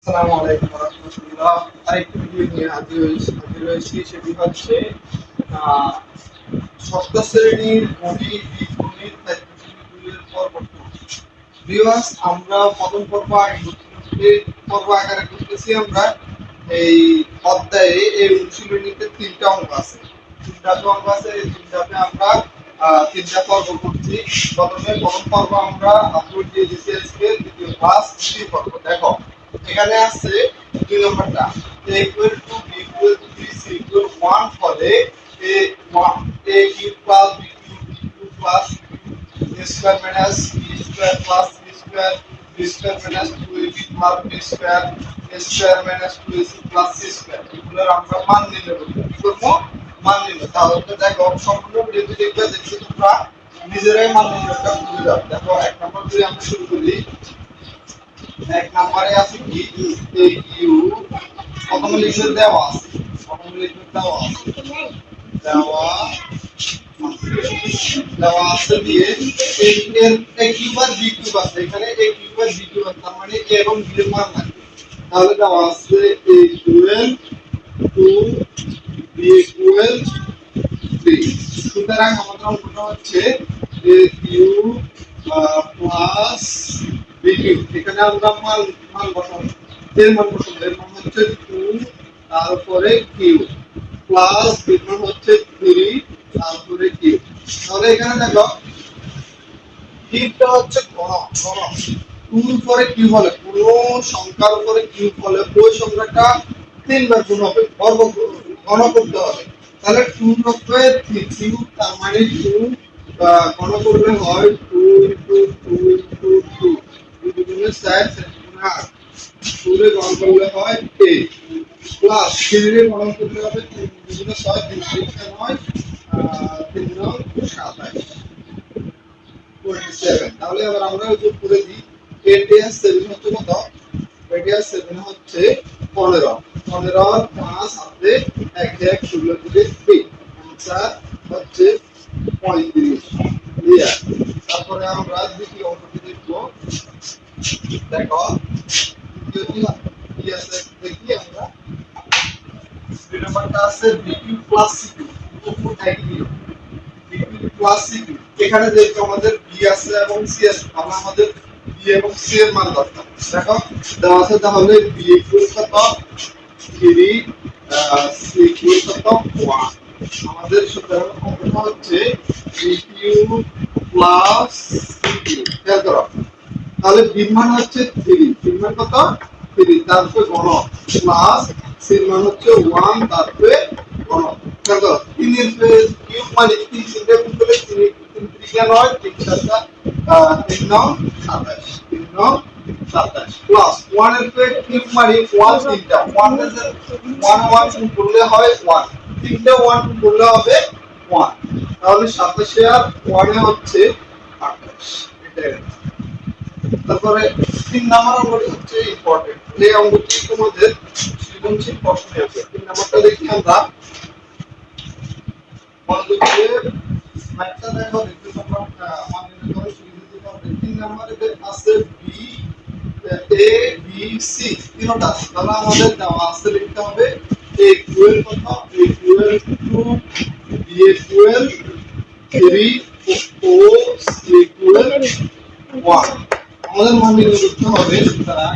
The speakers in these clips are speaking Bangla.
আসসালামু আলাইকুম ওয়া রাহমাতুল্লাহ। আরেকটি ভিডিও নিয়ে হাজির হয়েছি। সেটি হচ্ছে আহ, ষষ্ঠ শ্রেণীর গণিত বীজগণিত এর পর্ব 2। ভিউয়ার্স, আমরা প্রথম পর্ব আগে করতেছি, পর্ব আকারে করতেছি। আমরা এই অধ্যায়ে এই অনুশীলনীতে তিনটা অঙ্ক আছে। এই তিনটাতে আমরা তিনটা পর্ব করছি। প্রথম পর্ব আমরা আপলোড দিয়ে দিয়েছি আজকে দ্বিতীয় ক্লাস দ্বিতীয় পর্ব। দেখো এখানে আছে 2 নম্বরটা a equal to b equal to c equal 1 হলে a cube plus b cube plus a square minus b square plus c square b square minus 2ab plus b square a square minus 2ac plus c square এগুলোর আমরা মান নির্ণয় করব। কি করব? মান নির্ণয়। তাহলে দেখো সম্পূর্ণ ভিডিওটি দেখবে, দেখছি তোমরা নিজেরাই মান নির্ণয়টা করে যাও। দেখো এক নম্বর দিয়ে আমরা শুরু করি। এক নম্বরে আছে কি এই কিউ প্রথম লিখে দেওয়া আছে, দেওয়া আছে দিয়ে এই এর a কিউব আর b কিউব আছে। এখানে a কিউব আর b কিউব আছে, তার মানে a এবং b এর মান লাগবে। তাহলে দেওয়া আছে a equal to b equal 3। সুতরাং আমাদের অঙ্কটা হচ্ছে a cube plus b cube. এখানে আমরা মান বসাবো, এর মান বসাবো। এর মান হচ্ছে 2, তারপরে কিউব প্লাস b এর মান হচ্ছে 3, তারপরে কিউব। তাহলে এখানে দেখো কিউবটা হচ্ছে ঘন। 2 পরে কিউব হলে, পুরো সংখ্যার উপরে কিউব হলে ওই সংখ্যাটা 3 বার গুণ হবে, ঘন করতে হবে। তাহলে 2 এর উপরে 3 কিউব, তার মানে 2 ঘন করলে হয় 2 2 2 2 দুগুণে 4 গুণে 8, 2 রে ঘন করলে হয় 8 প্লাস 3 রে ঘন করলে হবে 3 দুগুণে 6 3 3 9 3 9 27। তাহলে এবার আমরা যোগ করে দিই। 8 এর 7 হচ্ছে কত? 8 এর 7 হচ্ছে 15। 15 আর 5 হাতে 1 1 16 দিয়ে 3। आंसर হচ্ছে 35। ক্লিয়ার? তারপরে আমরা দ্বিতীয় অঙ্কটি দেখব। দেখো দ্বিতীয়টি কি আছে দেখি আমরা। 2 নম্বরটা আছে b3 + c3 উপর একই প্লাস c কিউব। এখানে যেহেতু আমাদের b আছে এবং c আছে, আমরা আমাদের b এবং c এর মান দরকার। দেখো দেওয়া আছে, তাহলে b ইকুয়াল কত 3, c ইকুয়াল কত 1। আমাদের সুতরাং অঙ্কটা হচ্ছে b cube plus c cube. খেয়াল করো, তাহলে b এর মান হচ্ছে 3, b এর মান কত 3, তারপরে ঘন প্লাস c এর মান হচ্ছে 1, তারপরে ঘন। দেখো 3 এর কিউব মানে 3 তিনটা গুণ করলে 3 3 3 9 3 7 3 9 27 3 9 27 প্লাস 1 এর কিউব মানে 1 তিনটা 1 এর 1 1 গুণ করলে হয় 1, তিনটা 1 গুণ করলে হবে 1। তাহলে 27 আর 1 এ হচ্ছে 28। এটাই। তারপরে 3 নাম্বার অঙ্কটি হচ্ছে ইম্পর্টেন্ট। এই অঙ্কটি তোমাদের সৃজনশীল প্রশ্নে আছে। 3 নাম্বারটা দেখি আমরা। ম্যাথটা দেখো, দেখতে তোমরা আমাদের ধরো সুবিধা হবে। 3 নাম্বারে আছে বি এ বি সি তিনটা আছে। তাহলে আমাদের দেওয়া আছে লিখতে হবে a ইকুয়াল কত, a equal to b equal 3 ও c ইকুয়াল 1। আমাদের মান নির্ণয় করতে হবে। সুতরাং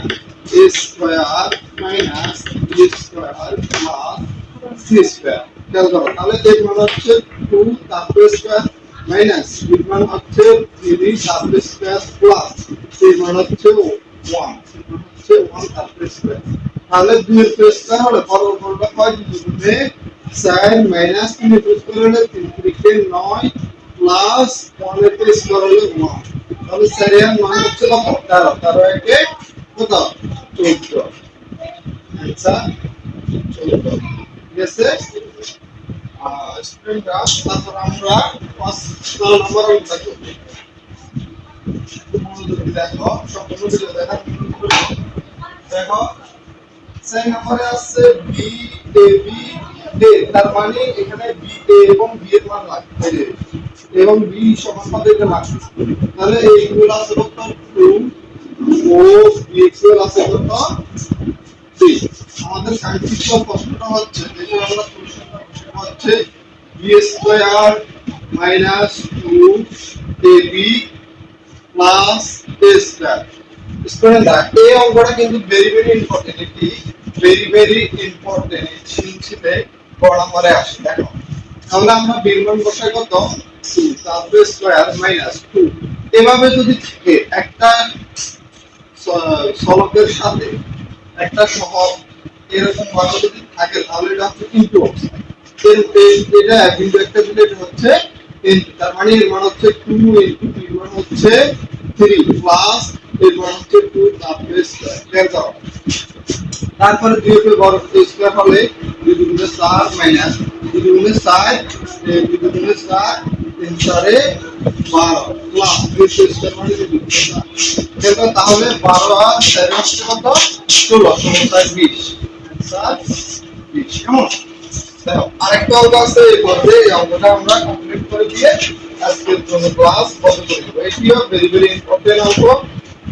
a square minus b square plus c square. খেয়াল করো, তাহলে এর মান হচ্ছে 2 তারপরে স্কয়ার মাইনাস b এর মান হচ্ছে 3 তারপরে স্কয়ার প্লাস c এর মান হচ্ছে 1 তারপরে স্কয়ার। তাহলে 2 এর স্কয়ার হলে পরবর্তীটা হয় 2 গুণে 4 মাইনাস 3 এর স্কয়ার হলে 3 3 9 প্লাস 1 এর স্কয়ার হলে 1। তাহলে 4 এর মান হচ্ছে কত 13, 13 একে কত 14। आंसर 14। ঠিক আছে স্টুডেন্টরা। তারপর আমরা 5 নম্বর অঙ্কটা করব। দেখো সম্পূর্ণ ভিডিও দেখা। দেখো 6 নম্বরে আছে b a b a, তার মানে এখানে b a এবং b এর মান লাগবে এবং b সমান পদে এটা লাগবে। তাহলে a ইকুয়াল আছে কত 2 ও b ইকুয়াল আছে কত আমাদের কাঙ্ক্ষিত প্রশ্নটা হচ্ছে যেটা আমরা সলিউশনটা সেটা হচ্ছে b square minus 2ab plus a square. স্টুডেন্টরা এই অঙ্কটা কিন্তু ভেরি ভেরি ইম্পর্টেন্ট, এটি ভেরি ইম্পর্টেন্ট। ছিলছিলে বড় নম্বরে আসে দেখো। তাহলে আমরা বির মান বসাই কত 2 তারপরে স্কয়ার মাইনাস 2। এভাবে যদি থাকে একটা সলকের সাথে একটা সহগ এরকম ভাবে যদি থাকে তাহলে এটা হচ্ছে ইনটু অবস্থা। এটা কিন্তু একটা দিলে এটা হচ্ছে ইনটু, তার মানে এর মান হচ্ছে 2 ইনটু এর মান হচ্ছে 3 প্লাস এর মান হচ্ছে 2 তারপরে স্কয়ার বের দাও। তারপরে 2 এর বর্গ স্কয়ার হলে 2 দুগুণে 4 মাইনাস 2 দুগুণে 4 2 দুগুণে 4 3 4 12 প্লাস 2 স্কয়ার মানে 2 দুগুণে 4। দেখো তাহলে 12 আর 4 হচ্ছে কত 16 16 20 স্যার 20। কেমন? দেখো আরেকটা অঙ্ক আছে এই পর্বে, এই অঙ্কটা আমরা কমপ্লিট করে দিয়ে আজকের জন্য ক্লাস বন্ধ করে দেব। এটিও ভেরি ইম্পর্টেন্ট অঙ্ক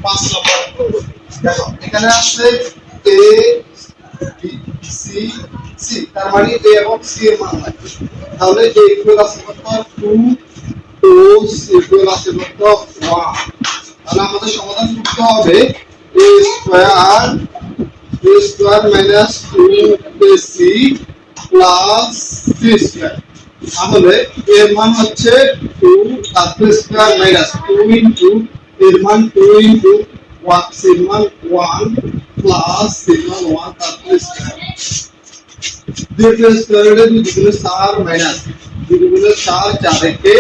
5 নম্বর অঙ্ক। দেখো এখানে আছে a b c c, তার মানে a এবং c এর মান লাগবে। তাহলে a ইকুয়াল আছে কত 2 ও c ইকুয়াল আছে কত 1। তাহলে আমাদের সমাধান করতে হবে a square minus 2ac plus c square. তাহলে এর মান হচ্ছে 2 তারপর স্কয়ার মাইনাস 2 ইনটু এর মান 2 ইনটু 1 এর মান 1 প্লাস এর মান 1 তারপর স্কয়ার। 2 স্কয়ারে 2 দুগুণে 4 মাইনাস 2 দুগুণে 4 4 একে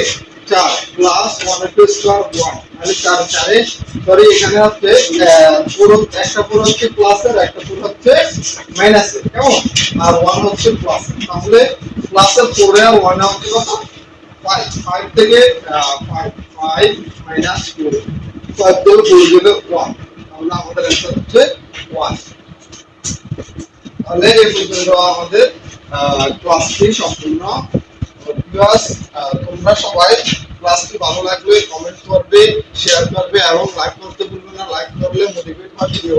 4 প্লাস 1 এর স্কয়ার 1 মানে 4 4 সরি এখানে হচ্ছে পুরো একটা পুরো হচ্ছে প্লাস এর একটা পুরো হচ্ছে মাইনাস এর। কেমন? আর 1 হচ্ছে প্লাস। তাহলে প্লাস এর 4 আর 1 হচ্ছে কত 5 5 থেকে 5 মাইনাস 4 5 দিয়ে 4 গেলে 1। তাহলে আমাদের অ্যানসার হচ্ছে 1। তাহলে এই পর্যন্ত আমাদের ক্লাসটি সম্পূর্ণ। ভিউয়ার্স তোমরা সবাই ক্লাসটি ভালো লাগলে কমেন্ট করবে, শেয়ার করবে এবং লাইক করতে ভুলবে না। লাইক করলে মোটিভেট হবে ভিডিও